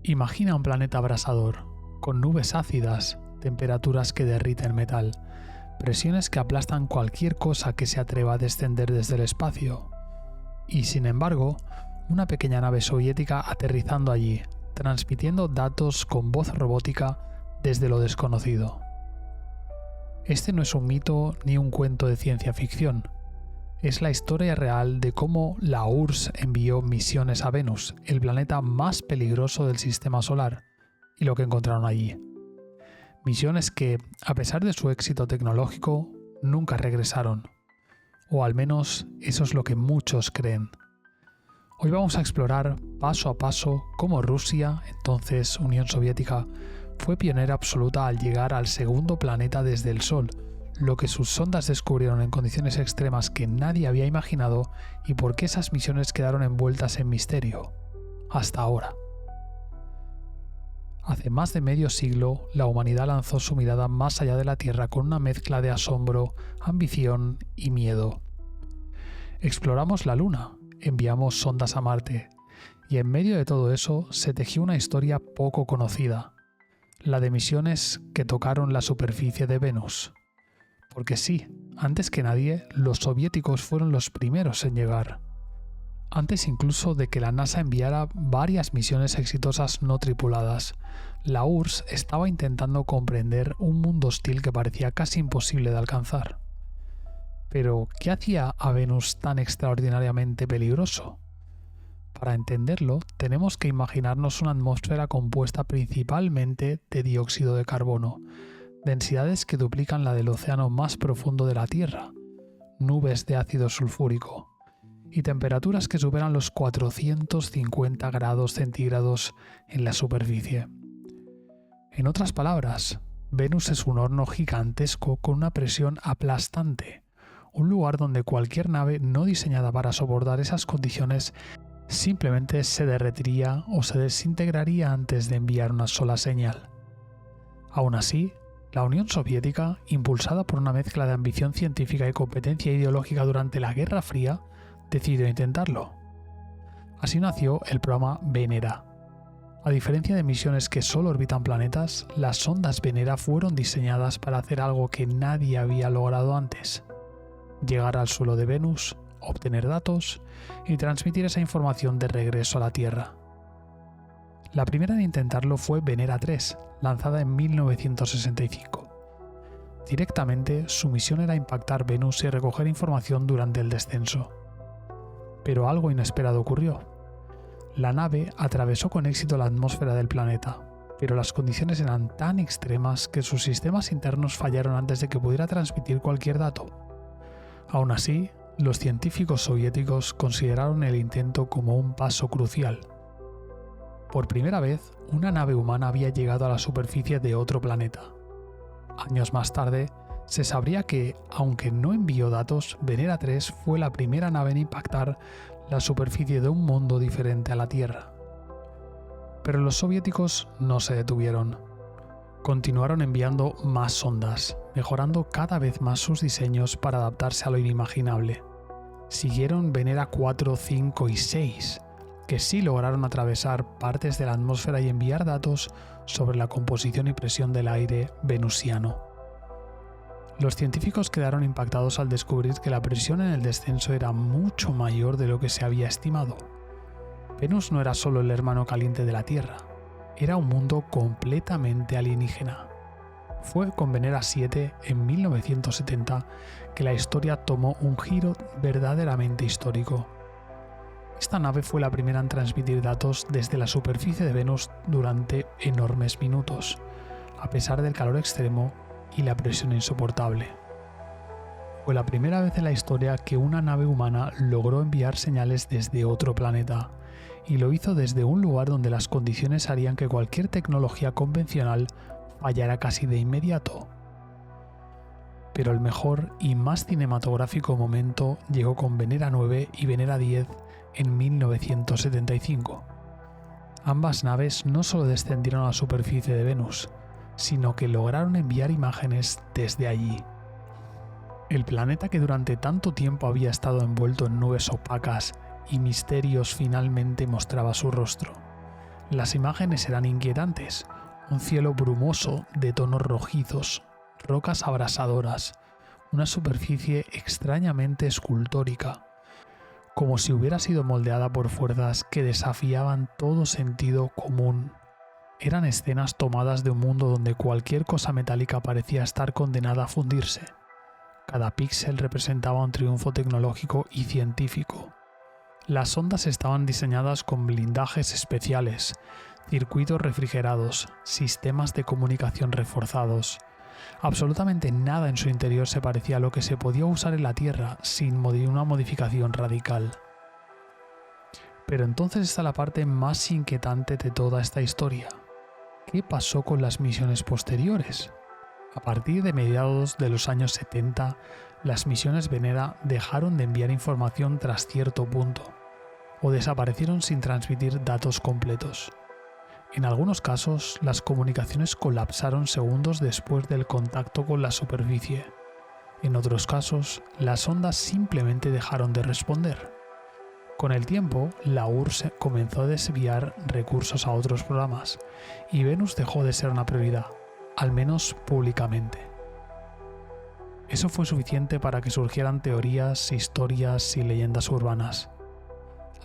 Imagina un planeta abrasador, con nubes ácidas, temperaturas que derriten metal, presiones que aplastan cualquier cosa que se atreva a descender desde el espacio. Y sin embargo, una pequeña nave soviética aterrizando allí, transmitiendo datos con voz robótica desde lo desconocido. Este no es un mito ni un cuento de ciencia ficción. Es la historia real de cómo la URSS envió misiones a Venus, el planeta más peligroso del sistema solar, y lo que encontraron allí. Misiones que, a pesar de su éxito tecnológico, nunca regresaron. O al menos eso es lo que muchos creen. Hoy vamos a explorar paso a paso cómo Rusia, entonces Unión Soviética, fue pionera absoluta al llegar al segundo planeta desde el Sol, lo que sus sondas descubrieron en condiciones extremas que nadie había imaginado y por qué esas misiones quedaron envueltas en misterio, hasta ahora. Hace más de medio siglo, la humanidad lanzó su mirada más allá de la Tierra con una mezcla de asombro, ambición y miedo. Exploramos la Luna, enviamos sondas a Marte, y en medio de todo eso se tejió una historia poco conocida, la de misiones que tocaron la superficie de Venus. Porque sí, antes que nadie, los soviéticos fueron los primeros en llegar. Antes incluso de que la NASA enviara varias misiones exitosas no tripuladas, la URSS estaba intentando comprender un mundo hostil que parecía casi imposible de alcanzar. Pero, ¿qué hacía a Venus tan extraordinariamente peligroso? Para entenderlo, tenemos que imaginarnos una atmósfera compuesta principalmente de dióxido de carbono, densidades que duplican la del océano más profundo de la Tierra, nubes de ácido sulfúrico y temperaturas que superan los 450 grados centígrados en la superficie. En otras palabras, Venus es un horno gigantesco con una presión aplastante, un lugar donde cualquier nave no diseñada para soportar esas condiciones simplemente se derretiría o se desintegraría antes de enviar una sola señal. Aún así, la Unión Soviética, impulsada por una mezcla de ambición científica y competencia ideológica durante la Guerra Fría, decidió intentarlo. Así nació el programa Venera. A diferencia de misiones que solo orbitan planetas, las sondas Venera fueron diseñadas para hacer algo que nadie había logrado antes: llegar al suelo de Venus, obtener datos y transmitir esa información de regreso a la Tierra. La primera en intentarlo fue Venera 3, lanzada en 1965. Directamente, su misión era impactar Venus y recoger información durante el descenso. Pero algo inesperado ocurrió. La nave atravesó con éxito la atmósfera del planeta, pero las condiciones eran tan extremas que sus sistemas internos fallaron antes de que pudiera transmitir cualquier dato. Aún así, los científicos soviéticos consideraron el intento como un paso crucial. Por primera vez, una nave humana había llegado a la superficie de otro planeta. Años más tarde, se sabría que, aunque no envió datos, Venera 3 fue la primera nave en impactar la superficie de un mundo diferente a la Tierra. Pero los soviéticos no se detuvieron. Continuaron enviando más sondas, mejorando cada vez más sus diseños para adaptarse a lo inimaginable. Siguieron Venera 4, 5 y 6, que sí lograron atravesar partes de la atmósfera y enviar datos sobre la composición y presión del aire venusiano. Los científicos quedaron impactados al descubrir que la presión en el descenso era mucho mayor de lo que se había estimado. Venus no era solo el hermano caliente de la Tierra, era un mundo completamente alienígena. Fue con Venera 7 en 1970 que la historia tomó un giro verdaderamente histórico. Esta nave fue la primera en transmitir datos desde la superficie de Venus durante enormes minutos, a pesar del calor extremo y la presión insoportable. Fue la primera vez en la historia que una nave humana logró enviar señales desde otro planeta, y lo hizo desde un lugar donde las condiciones harían que cualquier tecnología convencional fallara casi de inmediato. Pero el mejor y más cinematográfico momento llegó con Venera 9 y Venera 10 en 1975. Ambas naves no solo descendieron a la superficie de Venus, sino que lograron enviar imágenes desde allí. El planeta que durante tanto tiempo había estado envuelto en nubes opacas y misterios finalmente mostraba su rostro. Las imágenes eran inquietantes: un cielo brumoso de tonos rojizos, rocas abrasadoras, una superficie extrañamente escultórica, como si hubiera sido moldeada por fuerzas que desafiaban todo sentido común. Eran escenas tomadas de un mundo donde cualquier cosa metálica parecía estar condenada a fundirse. Cada píxel representaba un triunfo tecnológico y científico. Las sondas estaban diseñadas con blindajes especiales, circuitos refrigerados, sistemas de comunicación reforzados. Absolutamente nada en su interior se parecía a lo que se podía usar en la Tierra sin una modificación radical. Pero entonces está la parte más inquietante de toda esta historia. ¿Qué pasó con las misiones posteriores? A partir de mediados de los años 70, las misiones Venera dejaron de enviar información tras cierto punto, o desaparecieron sin transmitir datos completos. En algunos casos, las comunicaciones colapsaron segundos después del contacto con la superficie. En otros casos, las ondas simplemente dejaron de responder. Con el tiempo, la URSS comenzó a desviar recursos a otros programas, y Venus dejó de ser una prioridad, al menos públicamente. Eso fue suficiente para que surgieran teorías, historias y leyendas urbanas.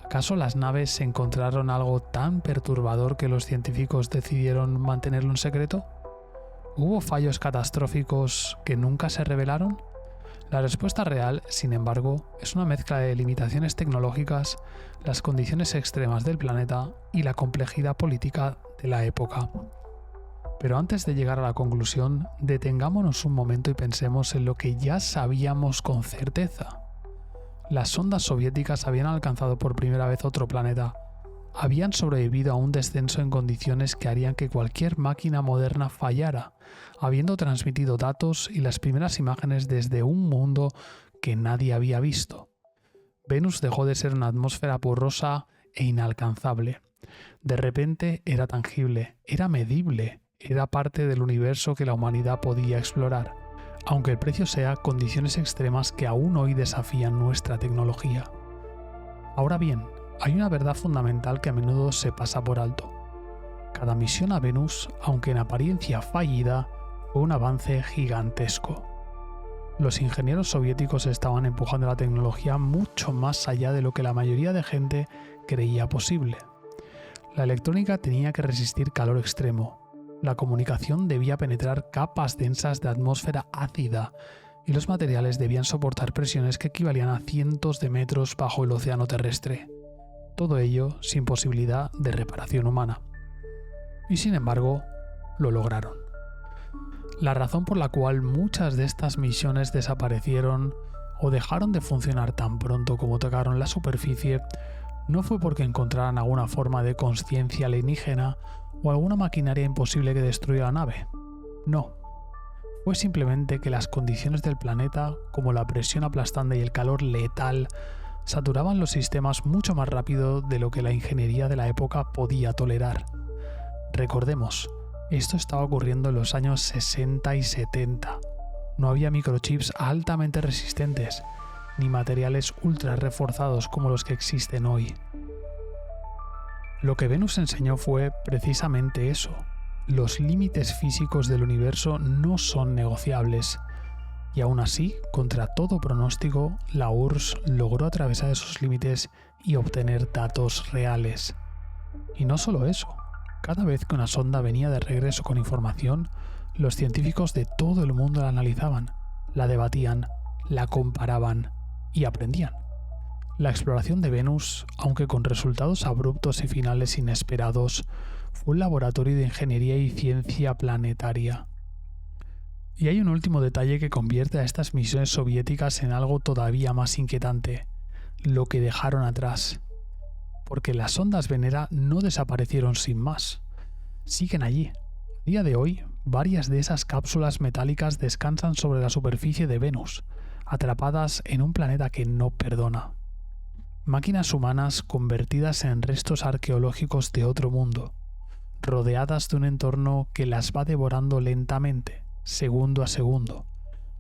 ¿Acaso las naves encontraron algo tan perturbador que los científicos decidieron mantenerlo en secreto? ¿Hubo fallos catastróficos que nunca se revelaron? La respuesta real, sin embargo, es una mezcla de limitaciones tecnológicas, las condiciones extremas del planeta y la complejidad política de la época. Pero antes de llegar a la conclusión, detengámonos un momento y pensemos en lo que ya sabíamos con certeza. Las sondas soviéticas habían alcanzado por primera vez otro planeta. Habían sobrevivido a un descenso en condiciones que harían que cualquier máquina moderna fallara, habiendo transmitido datos y las primeras imágenes desde un mundo que nadie había visto. Venus dejó de ser una atmósfera borrosa e inalcanzable. De repente era tangible, era medible, era parte del universo que la humanidad podía explorar, aunque el precio sea condiciones extremas que aún hoy desafían nuestra tecnología. Ahora bien, hay una verdad fundamental que a menudo se pasa por alto. Cada misión a Venus, aunque en apariencia fallida, fue un avance gigantesco. Los ingenieros soviéticos estaban empujando la tecnología mucho más allá de lo que la mayoría de gente creía posible. La electrónica tenía que resistir calor extremo, la comunicación debía penetrar capas densas de atmósfera ácida y los materiales debían soportar presiones que equivalían a cientos de metros bajo el océano terrestre. Todo ello sin posibilidad de reparación humana. Y sin embargo, lo lograron. La razón por la cual muchas de estas misiones desaparecieron o dejaron de funcionar tan pronto como tocaron la superficie no fue porque encontraran alguna forma de consciencia alienígena o alguna maquinaria imposible que destruyera la nave. No. Fue simplemente que las condiciones del planeta, como la presión aplastante y el calor letal, saturaban los sistemas mucho más rápido de lo que la ingeniería de la época podía tolerar. Recordemos, esto estaba ocurriendo en los años 60 y 70. No había microchips altamente resistentes, ni materiales ultra reforzados como los que existen hoy. Lo que Venus enseñó fue precisamente eso. Los límites físicos del universo no son negociables. Y aún así, contra todo pronóstico, la URSS logró atravesar esos límites y obtener datos reales. Y no solo eso, cada vez que una sonda venía de regreso con información, los científicos de todo el mundo la analizaban, la debatían, la comparaban y aprendían. La exploración de Venus, aunque con resultados abruptos y finales inesperados, fue un laboratorio de ingeniería y ciencia planetaria. Y hay un último detalle que convierte a estas misiones soviéticas en algo todavía más inquietante: lo que dejaron atrás. Porque las sondas Venera no desaparecieron sin más. Siguen allí. A día de hoy, varias de esas cápsulas metálicas descansan sobre la superficie de Venus, atrapadas en un planeta que no perdona. Máquinas humanas convertidas en restos arqueológicos de otro mundo, rodeadas de un entorno que las va devorando lentamente, segundo a segundo,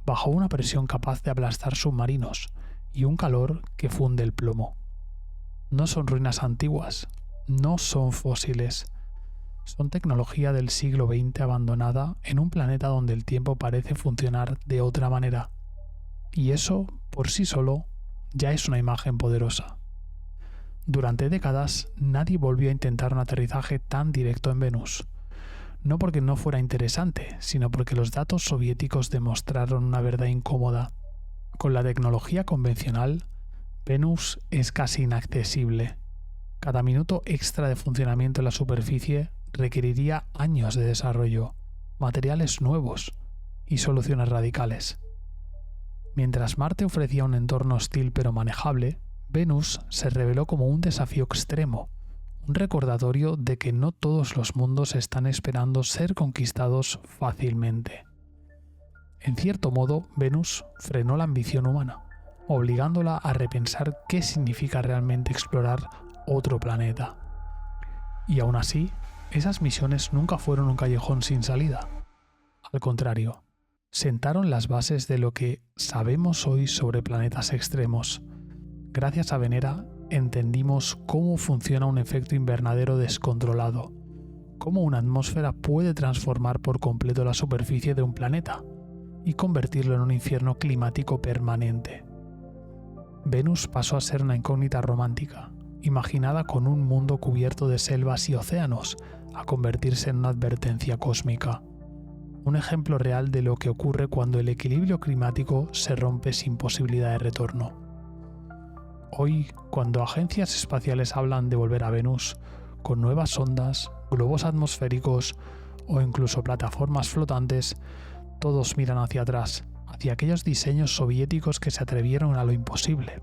bajo una presión capaz de aplastar submarinos y un calor que funde el plomo. No son ruinas antiguas, no son fósiles, son tecnología del siglo XX abandonada en un planeta donde el tiempo parece funcionar de otra manera. Y eso, por sí solo, ya es una imagen poderosa. Durante décadas, nadie volvió a intentar un aterrizaje tan directo en Venus. No porque no fuera interesante, sino porque los datos soviéticos demostraron una verdad incómoda. Con la tecnología convencional, Venus es casi inaccesible. Cada minuto extra de funcionamiento en la superficie requeriría años de desarrollo, materiales nuevos y soluciones radicales. Mientras Marte ofrecía un entorno hostil pero manejable, Venus se reveló como un desafío extremo, un recordatorio de que no todos los mundos están esperando ser conquistados fácilmente. En cierto modo, Venus frenó la ambición humana, obligándola a repensar qué significa realmente explorar otro planeta. Y aún así, esas misiones nunca fueron un callejón sin salida. Al contrario, sentaron las bases de lo que sabemos hoy sobre planetas extremos. Gracias a Venera, entendimos cómo funciona un efecto invernadero descontrolado, cómo una atmósfera puede transformar por completo la superficie de un planeta y convertirlo en un infierno climático permanente. Venus pasó a ser una incógnita romántica, imaginada con un mundo cubierto de selvas y océanos, a convertirse en una advertencia cósmica. Un ejemplo real de lo que ocurre cuando el equilibrio climático se rompe sin posibilidad de retorno. Hoy, cuando agencias espaciales hablan de volver a Venus, con nuevas sondas, globos atmosféricos o incluso plataformas flotantes, todos miran hacia atrás, hacia aquellos diseños soviéticos que se atrevieron a lo imposible.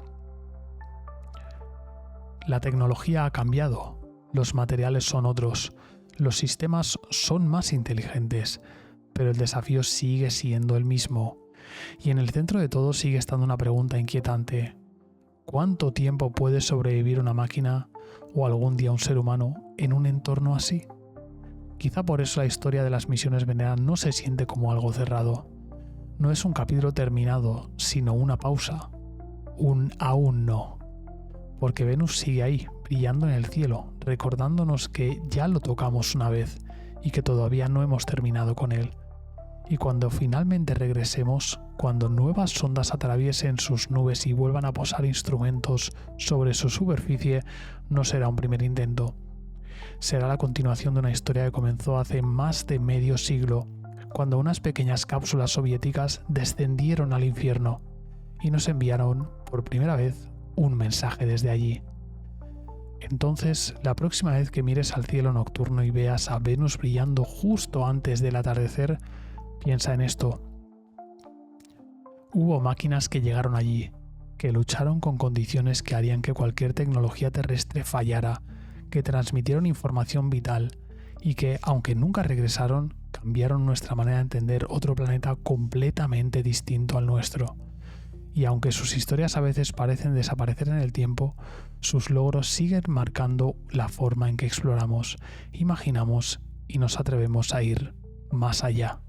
La tecnología ha cambiado, los materiales son otros, los sistemas son más inteligentes, pero el desafío sigue siendo el mismo. Y en el centro de todo sigue estando una pregunta inquietante. ¿Cuánto tiempo puede sobrevivir una máquina o algún día un ser humano en un entorno así? Quizá por eso la historia de las misiones Venera no se siente como algo cerrado. No es un capítulo terminado, sino una pausa. Un aún no. Porque Venus sigue ahí, brillando en el cielo, recordándonos que ya lo tocamos una vez y que todavía no hemos terminado con él. Y cuando finalmente regresemos, cuando nuevas sondas atraviesen sus nubes y vuelvan a posar instrumentos sobre su superficie, no será un primer intento. Será la continuación de una historia que comenzó hace más de medio siglo, cuando unas pequeñas cápsulas soviéticas descendieron al infierno y nos enviaron, por primera vez, un mensaje desde allí. Entonces, la próxima vez que mires al cielo nocturno y veas a Venus brillando justo antes del atardecer, piensa en esto. Hubo máquinas que llegaron allí, que lucharon con condiciones que harían que cualquier tecnología terrestre fallara, que transmitieron información vital y que, aunque nunca regresaron, cambiaron nuestra manera de entender otro planeta completamente distinto al nuestro. Y aunque sus historias a veces parecen desaparecer en el tiempo, sus logros siguen marcando la forma en que exploramos, imaginamos y nos atrevemos a ir más allá.